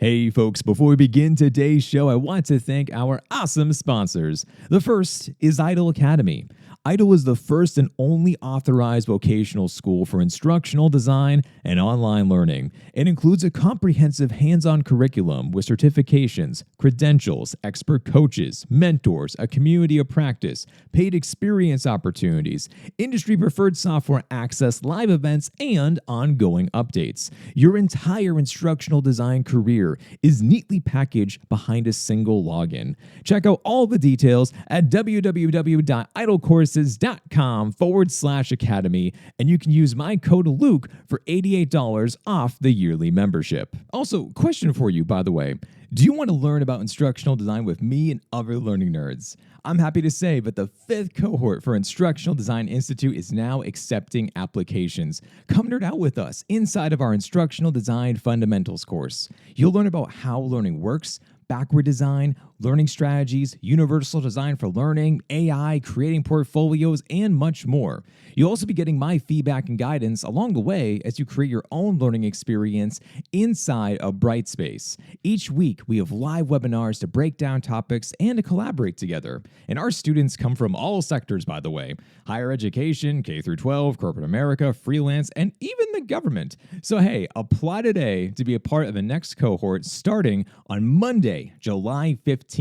Hey folks, before we begin today's show, I want to thank our awesome sponsors. The first is Idle Academy. Idle is the first and only authorized vocational school for instructional design and online learning. It includes a comprehensive hands-on curriculum with certifications, credentials, expert coaches, mentors, a community of practice, paid experience opportunities, industry-preferred software access, live events, and ongoing updates. Your entire instructional design career is neatly packaged behind a single login. Check out all the details at www.idlecourses.com/academy, and you can use my code Luke for $88 off the yearly membership. Also, question for you, by the way. Do you want to learn about instructional design with me and other learning nerds? I'm happy to say that the 5th cohort for Instructional Design Institute is now accepting applications. Come nerd out with us inside of our Instructional Design Fundamentals course. You'll learn about how learning works, backward design, learning strategies, universal design for learning, AI, creating portfolios, and much more. You'll also be getting my feedback and guidance along the way as you create your own learning experience inside of Brightspace. Each week, we have live webinars to break down topics and to collaborate together. And our students come from all sectors, by the way: higher education, K-12, corporate America, freelance, and even the government. So hey, apply today to be a part of the next cohort starting on Monday, July 15th.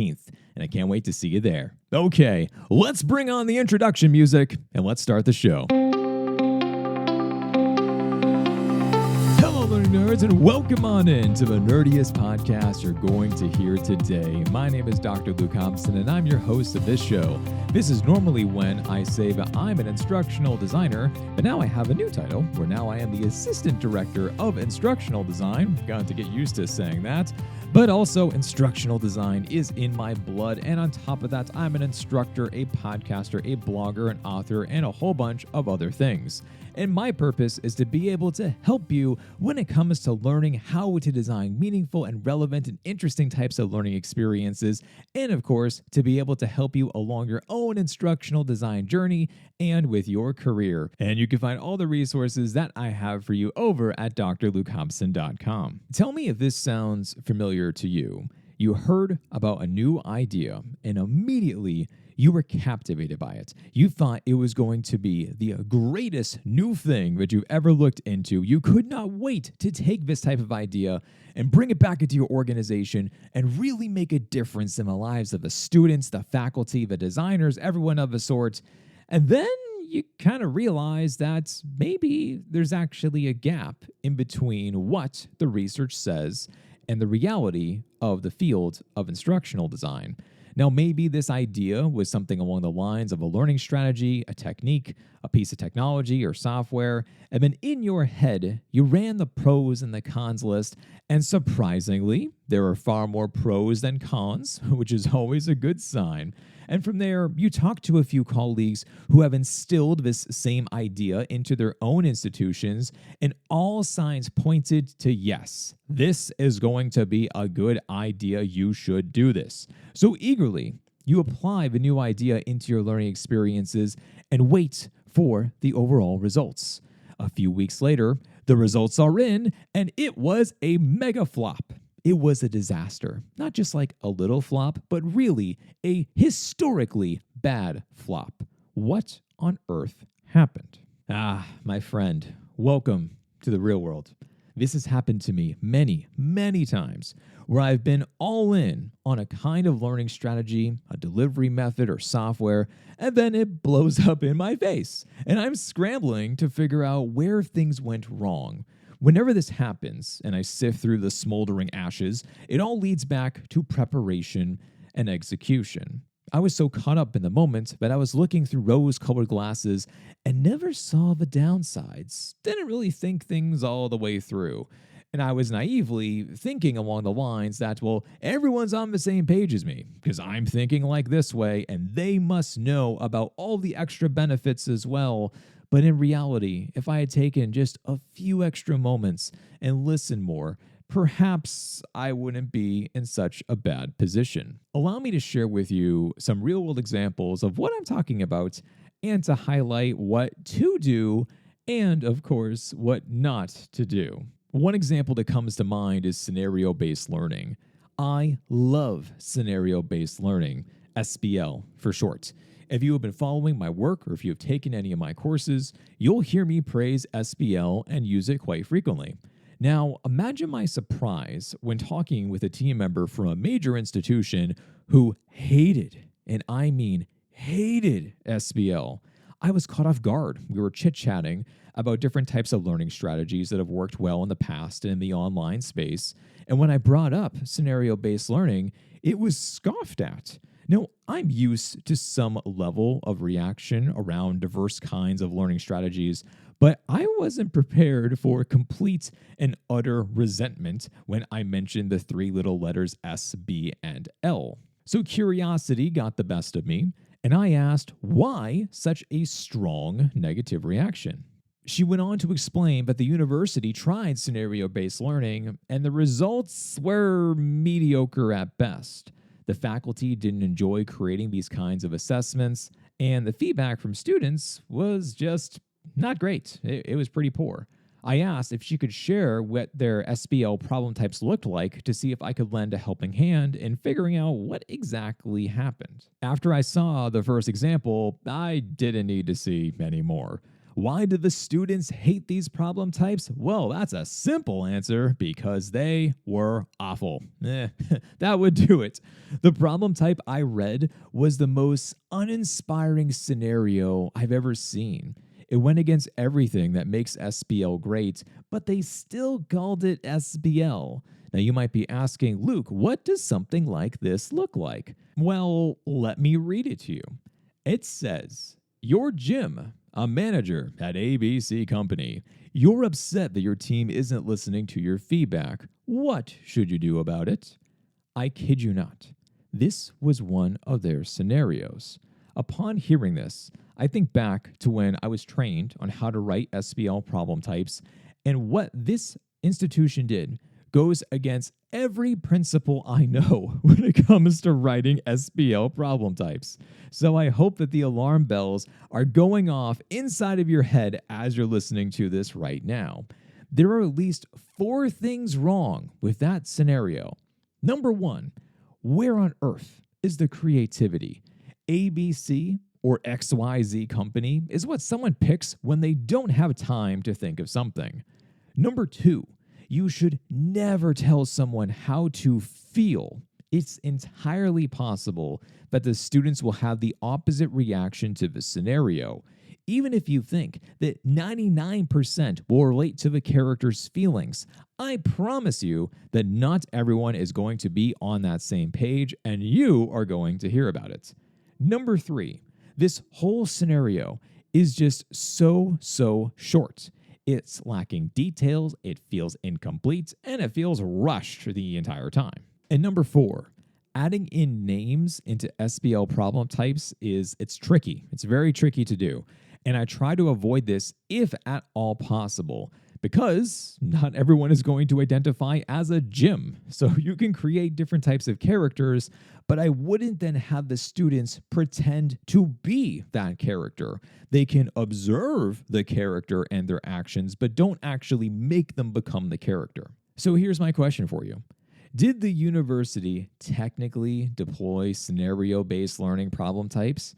And I can't wait to see you there. Okay, let's bring on the introduction music and let's start the show. Hello, learning nerds, and welcome on in to the nerdiest podcast you're going to hear today. My name is Dr. Luke Hobson, and I'm your host of this show. This is normally when I say that I'm an instructional designer, but now I have a new title, where now I am the Assistant Director of Instructional Design. Got to get used to saying that. But also, instructional design is in my blood, and on top of that, I'm an instructor, a podcaster, a blogger, an author, and a whole bunch of other things. And my purpose is to be able to help you when it comes to learning how to design meaningful and relevant and interesting types of learning experiences, and of course, to be able to help you along your own instructional design journey and with your career. And you can find all the resources that I have for you over at drlukehobson.com. Tell me if this sounds familiar to you. You heard about a new idea and immediately you were captivated by it. You thought it was going to be the greatest new thing that you've ever looked into. You could not wait to take this type of idea and bring it back into your organization and really make a difference in the lives of the students, the faculty, the designers, everyone of the sort. And then you kind of realize that maybe there's actually a gap in between what the research says and the reality of the field of instructional design. Now, maybe this idea was something along the lines of a learning strategy, a technique, a piece of technology or software, and then in your head, you ran the pros and the cons list, and surprisingly, there are far more pros than cons, which is always a good sign. And from there, you talk to a few colleagues who have instilled this same idea into their own institutions, and all signs pointed to yes, this is going to be a good idea. You should do this. So eagerly, you apply the new idea into your learning experiences and wait for the overall results. A few weeks later, the results are in, and it was a mega flop. It was a disaster. Not just like a little flop, but really a historically bad flop. What on earth happened? My friend, welcome to the real world. This has happened to me many, many times where I've been all in on a kind of learning strategy, a delivery method or software, and then it blows up in my face. And I'm scrambling to figure out where things went wrong. Whenever this happens and I sift through the smoldering ashes, it all leads back to preparation and execution. I was so caught up in the moment that I was looking through rose-colored glasses and never saw the downsides. Didn't really think things all the way through. And I was naively thinking along the lines that, well, everyone's on the same page as me because I'm thinking like this way and they must know about all the extra benefits as well. But in reality, if I had taken just a few extra moments and listened more, perhaps I wouldn't be in such a bad position. Allow me to share with you some real-world examples of what I'm talking about and to highlight what to do and, of course, what not to do. One example that comes to mind is scenario-based learning. I love scenario-based learning, SBL for short. If you have been following my work or if you have taken any of my courses, you'll hear me praise SBL and use it quite frequently. Now, imagine my surprise when talking with a team member from a major institution who hated, and I mean hated, SBL. I was caught off guard. We were chit-chatting about different types of learning strategies that have worked well in the past and in the online space. And when I brought up scenario-based learning, it was scoffed at. Now, I'm used to some level of reaction around diverse kinds of learning strategies, but I wasn't prepared for complete and utter resentment when I mentioned the three little letters S, B, and L. So curiosity got the best of me, and I asked why such a strong negative reaction. She went on to explain that the university tried scenario-based learning, and the results were mediocre at best. The faculty didn't enjoy creating these kinds of assessments, and the feedback from students was just not great. It was pretty poor. I asked if she could share what their SBL problem types looked like to see if I could lend a helping hand in figuring out what exactly happened. After I saw the first example, I didn't need to see any more. Why did the students hate these problem types? Well, that's a simple answer: because they were awful. That would do it. The problem type I read was the most uninspiring scenario I've ever seen. It went against everything that makes SBL great, but they still called it SBL. Now you might be asking, Luke, what does something like this look like? Well, let me read it to you. It says, "You're Jim, a manager at ABC Company. You're upset that your team isn't listening to your feedback. What should you do about it?" I kid you not. This was one of their scenarios. Upon hearing this, I think back to when I was trained on how to write SBL problem types, and what this institution did goes against every principle I know when it comes to writing SBL problem types. So I hope that the alarm bells are going off inside of your head as you're listening to this right now. There are at least 4 things wrong with that scenario. Number 1, where on earth is the creativity? ABC or XYZ company is what someone picks when they don't have time to think of something. Number 2, you should never tell someone how to feel. It's entirely possible that the students will have the opposite reaction to the scenario. Even if you think that 99% will relate to the character's feelings, I promise you that not everyone is going to be on that same page, and you are going to hear about it. Number 3, this whole scenario is just so short. It's lacking details, it feels incomplete, and it feels rushed the entire time. And number 4, adding in names into SBL problem types it's tricky. It's very tricky to do. And I try to avoid this if at all possible, because not everyone is going to identify as a Jim. So you can create different types of characters, but I wouldn't then have the students pretend to be that character. They can observe the character and their actions, but don't actually make them become the character. So here's my question for you. Did the university technically deploy scenario-based learning problem types?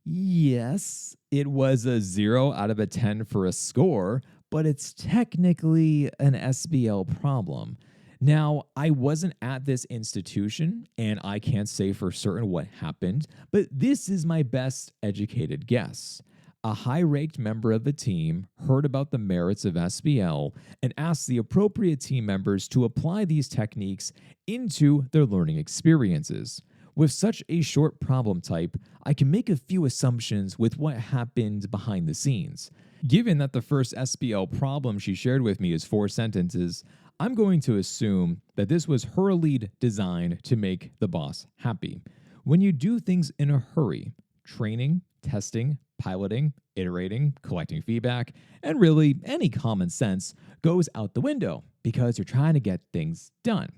Yes, it was a 0 out of a 10 for a score, but it's technically an SBL problem. Now, I wasn't at this institution, and I can't say for certain what happened, but this is my best educated guess. A high-ranked member of the team heard about the merits of SBL and asked the appropriate team members to apply these techniques into their learning experiences. With such a short problem type, I can make a few assumptions with what happened behind the scenes. Given that the first SBL problem she shared with me is 4 sentences, I'm going to assume that this was her lead designed to make the boss happy. When you do things in a hurry, training, testing, piloting, iterating, collecting feedback, and really any common sense goes out the window because you're trying to get things done.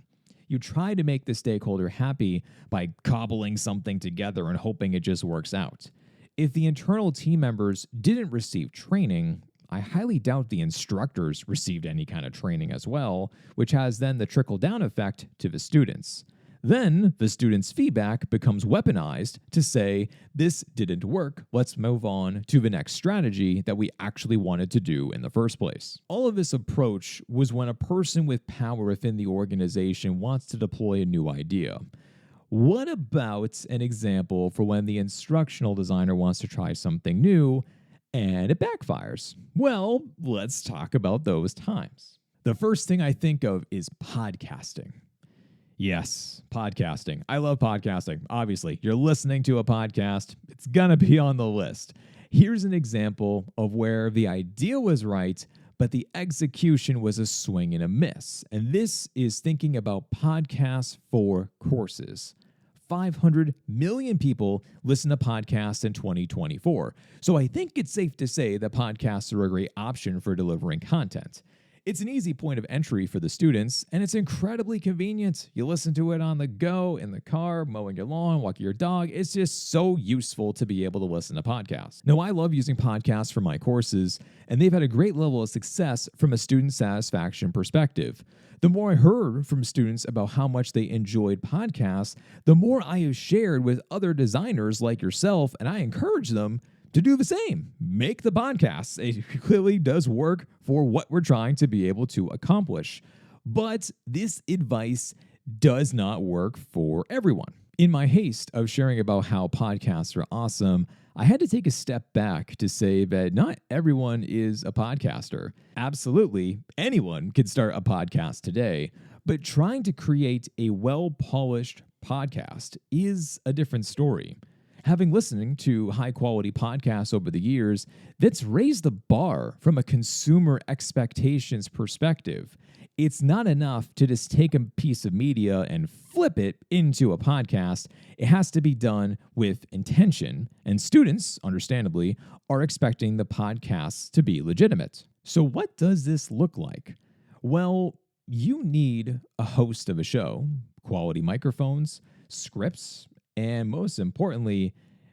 You try to make the stakeholder happy by cobbling something together and hoping it just works out. If the internal team members didn't receive training, I highly doubt the instructors received any kind of training as well, which has then the trickle-down effect to the students. Then the students' feedback becomes weaponized to say, this didn't work, let's move on to the next strategy that we actually wanted to do in the first place. All of this approach was when a person with power within the organization wants to deploy a new idea. What about an example for when the instructional designer wants to try something new and it backfires? Well, let's talk about those times. The first thing I think of is podcasting. Yes, podcasting. I love podcasting. Obviously, you're listening to a podcast, it's going to be on the list. Here's an example of where the idea was right, but the execution was a swing and a miss. And this is thinking about podcasts for courses. 500 million people listen to podcasts in 2024. So I think it's safe to say that podcasts are a great option for delivering content. It's an easy point of entry for the students, and it's incredibly convenient. You listen to it on the go, in the car, mowing your lawn, walking your dog. It's just so useful to be able to listen to podcasts. Now, I love using podcasts for my courses, and they've had a great level of success from a student satisfaction perspective. The more I heard from students about how much they enjoyed podcasts, the more I have shared with other designers like yourself, and I encourage them to do the same. Make the podcast. It clearly does work for what we're trying to be able to accomplish. But this advice does not work for everyone. In my haste of sharing about how podcasts are awesome, I had to take a step back to say that not everyone is a podcaster. Absolutely, anyone can start a podcast today, but trying to create a well-polished podcast is a different story. Having listened to high-quality podcasts over the years, that's raised the bar from a consumer expectations perspective. It's not enough to just take a piece of media and flip it into a podcast. It has to be done with intention, and students, understandably, are expecting the podcasts to be legitimate. So what does this look like? Well, you need a host of a show, quality microphones, scripts, and most importantly,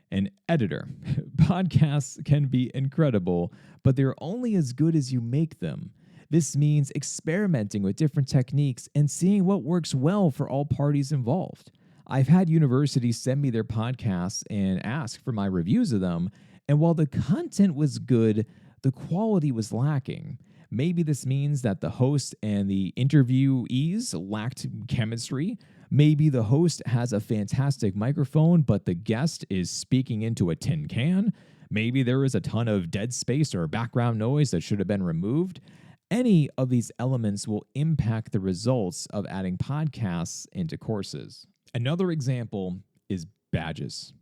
an editor. Podcasts can be incredible, but they're only as good as you make them. This means experimenting with different techniques and seeing what works well for all parties involved. I've had universities send me their podcasts and ask for my reviews of them, and while the content was good, the quality was lacking. Maybe this means that the host and the interviewees lacked chemistry. Maybe the host has a fantastic microphone, but the guest is speaking into a tin can. Maybe there is a ton of dead space or background noise that should have been removed. Any of these elements will impact the results of adding podcasts into courses. Another example is badges.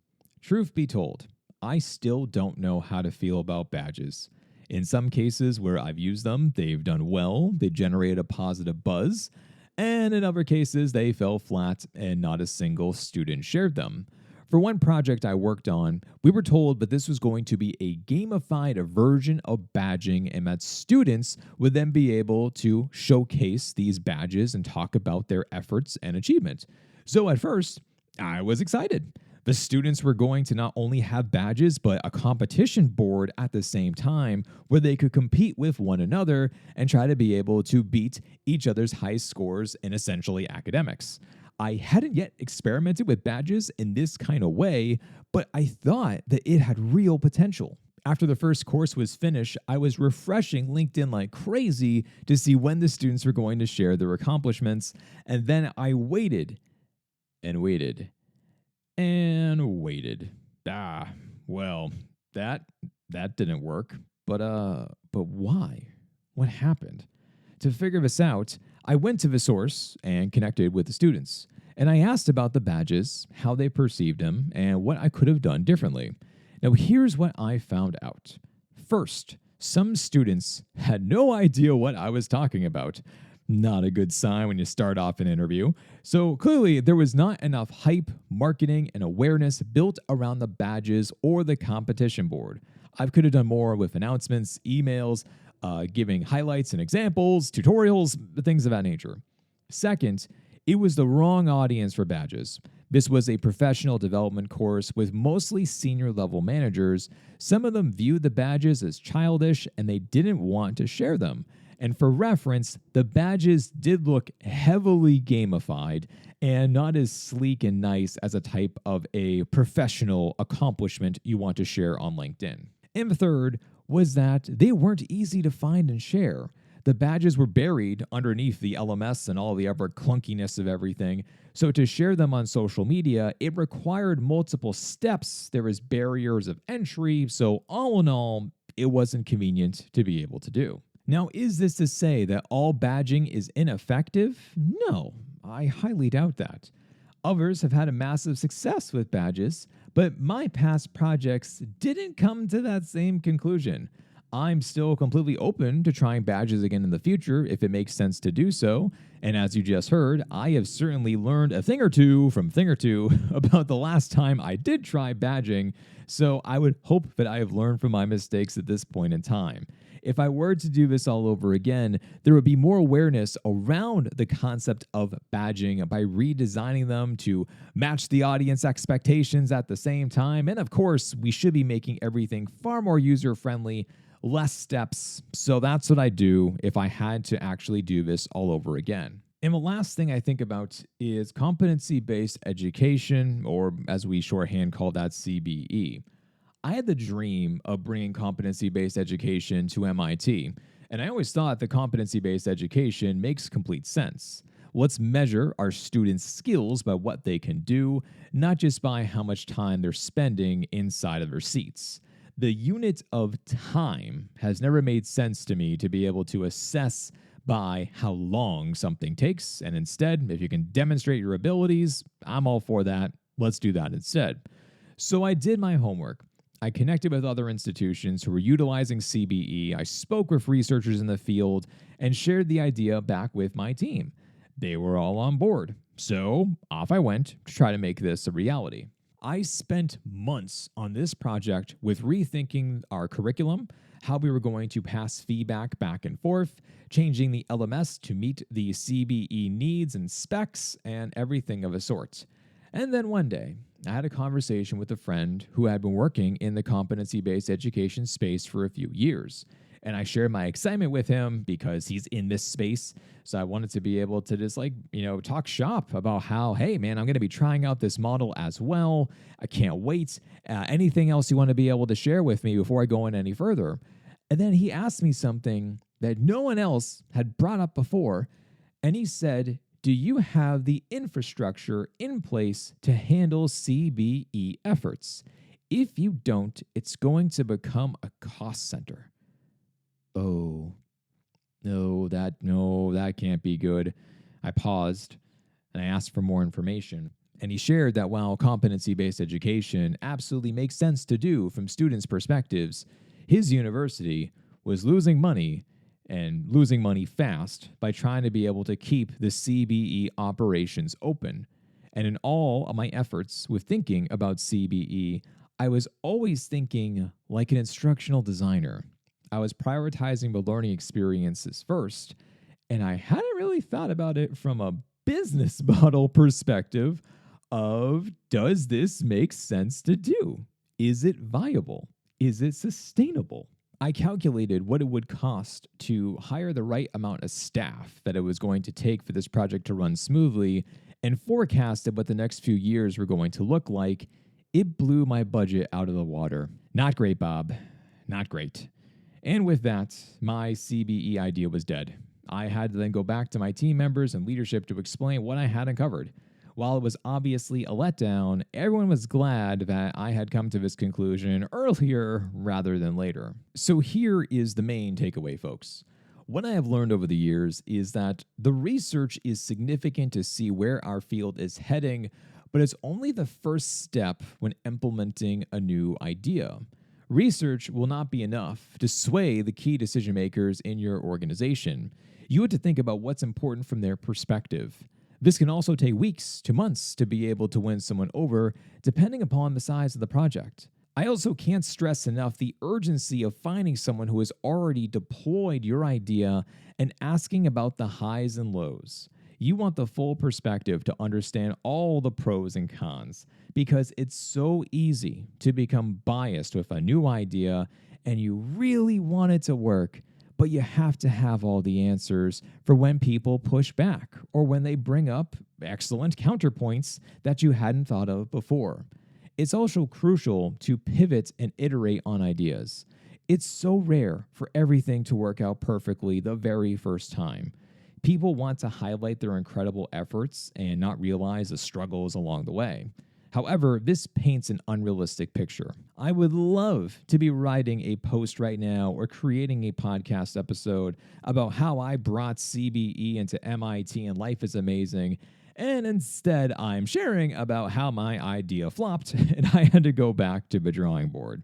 Truth be told, I still don't know how to feel about badges. In some cases where I've used them, they've done well, they generated a positive buzz, and in other cases, they fell flat and not a single student shared them. For one project I worked on, we were told that this was going to be a gamified version of badging and that students would then be able to showcase these badges and talk about their efforts and achievement. So at first, I was excited. The students were going to not only have badges, but a competition board at the same time where they could compete with one another and try to be able to beat each other's high scores in essentially academics. I hadn't yet experimented with badges in this kind of way, but I thought that it had real potential. After the first course was finished, I was refreshing LinkedIn like crazy to see when the students were going to share their accomplishments, and then I waited and waited. And waited. Well, that didn't work. But why? What happened? To figure this out, I went to the source and connected with the students. And I asked about the badges, how they perceived them, and what I could have done differently. Now, here's what I found out. First, some students had no idea what I was talking about. Not a good sign when you start off an interview. So clearly there was not enough hype, marketing, and awareness built around the badges or the competition board. I could have done more with announcements, emails, giving highlights and examples, tutorials, things of that nature. Second, it was the wrong audience for badges. This was a professional development course with mostly senior level managers. Some of them viewed the badges as childish and they didn't want to share them. And for reference, the badges did look heavily gamified and not as sleek and nice as a type of a professional accomplishment you want to share on LinkedIn. And third was that they weren't easy to find and share. The badges were buried underneath the LMS and all the other clunkiness of everything. So to share them on social media, it required multiple steps. There was barriers of entry. So all in all, it wasn't convenient to be able to do. Now, is this to say that all badging is ineffective? No, I highly doubt that. Others have had a massive success with badges, but my past projects didn't come to that same conclusion. I'm still completely open to trying badges again in the future if it makes sense to do so. And as you just heard, I have certainly learned a thing or two about the last time I did try badging. So I would hope that I have learned from my mistakes at this point in time. If I were to do this all over again, there would be more awareness around the concept of badging by redesigning them to match the audience expectations at the same time. And of course, we should be making everything far more user-friendly, less steps. So that's what I do if I had to actually do this all over again. And the last thing I think about is competency-based education, or as we shorthand call that, CBE. I had the dream of bringing competency-based education to MIT, and I always thought that competency-based education makes complete sense. Let's measure our students' skills by what they can do, not just by how much time they're spending inside of their seats. The unit of time has never made sense to me to be able to assess by how long something takes, and instead, if you can demonstrate your abilities, I'm all for that. Let's do that instead. So I did my homework. I connected with other institutions who were utilizing CBE. I spoke with researchers in the field and shared the idea back with my team. They were all on board. So off I went to try to make this a reality. I spent months on this project with rethinking our curriculum, how we were going to pass feedback back and forth, changing the LMS to meet the CBE needs and specs, and everything of a sort. And then one day, I had a conversation with a friend who had been working in the competency-based education space for a few years. And I shared my excitement with him because he's in this space. So I wanted to be able to just talk shop about how, hey, man, I'm going to be trying out this model as well. I can't wait. Anything else you want to be able to share with me before I go in any further? And then he asked me something that no one else had brought up before. And he said, do you have the infrastructure in place to handle CBE efforts? If you don't, it's going to become a cost center. Oh, no, that can't be good. I paused and I asked for more information. And he shared that while competency-based education absolutely makes sense to do from students' perspectives, his university was losing money, and losing money fast, by trying to be able to keep the CBE operations open. And in all of my efforts with thinking about CBE, I was always thinking like an instructional designer. I was prioritizing the learning experiences first, and I hadn't really thought about it from a business model perspective of, does this make sense to do? Is it viable? Is it sustainable? I calculated what it would cost to hire the right amount of staff that it was going to take for this project to run smoothly, and forecasted what the next few years were going to look like. It blew my budget out of the water. Not great, Bob. Not great. And with that, my CBE idea was dead. I had to then go back to my team members and leadership to explain what I had uncovered. While it was obviously a letdown, everyone was glad that I had come to this conclusion earlier rather than later. So here is the main takeaway, folks. What I have learned over the years is that the research is significant to see where our field is heading, but it's only the first step when implementing a new idea. Research will not be enough to sway the key decision makers in your organization. You have to think about what's important from their perspective. This can also take weeks to months to be able to win someone over, depending upon the size of the project. I also can't stress enough the urgency of finding someone who has already deployed your idea and asking about the highs and lows. You want the full perspective to understand all the pros and cons, because it's so easy to become biased with a new idea and you really want it to work, but you have to have all the answers for when people push back or when they bring up excellent counterpoints that you hadn't thought of before. It's also crucial to pivot and iterate on ideas. It's so rare for everything to work out perfectly the very first time. People want to highlight their incredible efforts and not realize the struggles along the way. However, this paints an unrealistic picture. I would love to be writing a post right now or creating a podcast episode about how I brought CBE into MIT and life is amazing, and instead I'm sharing about how my idea flopped and I had to go back to the drawing board.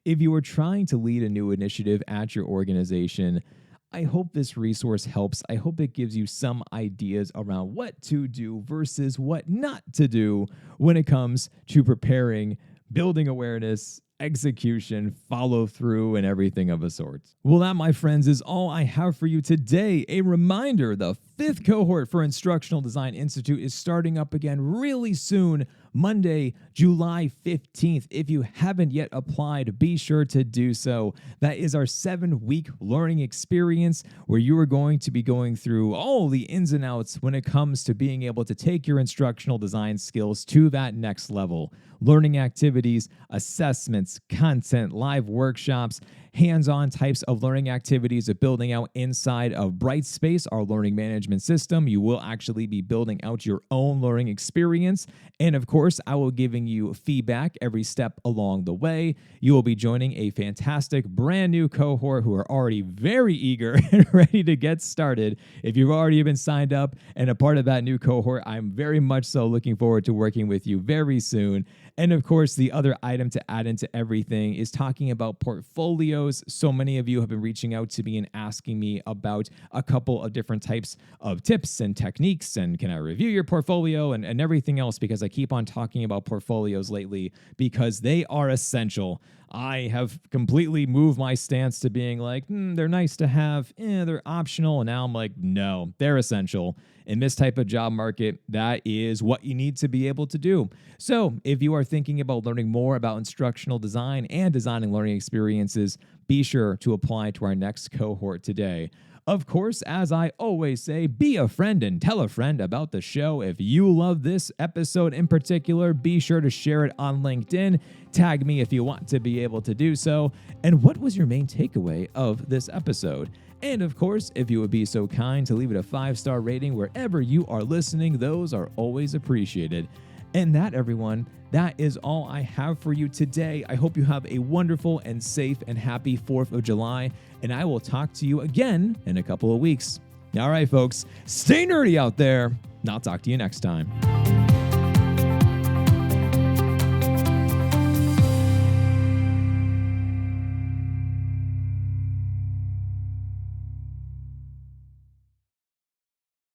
If you are trying to lead a new initiative at your organization, I hope this resource helps. I hope it gives you some ideas around what to do versus what not to do when it comes to preparing, building awareness, execution, follow through, and everything of a sort. Well, that, my friends, is all I have for you today. A reminder, the 5th cohort for Instructional Design Institute is starting up again really soon, Monday, July 15th. If you haven't yet applied, be sure to do so. That is our 7-week learning experience where you are going to be going through all the ins and outs when it comes to being able to take your instructional design skills to that next level. Learning activities, assessments, content, live workshops, hands-on types of learning activities of building out inside of Brightspace, our learning management system. You will actually be building out your own learning experience. And of course, I will be giving you feedback every step along the way. You will be joining a fantastic brand new cohort who are already very eager and ready to get started. If you've already been signed up and a part of that new cohort, I'm very much so looking forward to working with you very soon. And of course, the other item to add into everything is talking about portfolios. So many of you have been reaching out to me and asking me about a couple of different types of tips and techniques, and can I review your portfolio and everything else, because I keep on talking about portfolios lately because they are essential. I have completely moved my stance to being like, they're nice to have, they're optional. And now I'm like, no, they're essential. In this type of job market, that is what you need to be able to do. So if you are thinking about learning more about instructional design and designing learning experiences, be sure to apply to our next cohort today. Of course, as I always say, be a friend and tell a friend about the show. If you love this episode in particular, be sure to share it on LinkedIn. Tag me if you want to be able to do so. And what was your main takeaway of this episode? And of course, if you would be so kind to leave it a 5-star rating wherever you are listening, those are always appreciated. And that, everyone, that is all I have for you today. I hope you have a wonderful and safe and happy 4th of July, and I will talk to you again in a couple of weeks. All right, folks, stay nerdy out there, and I'll talk to you next time.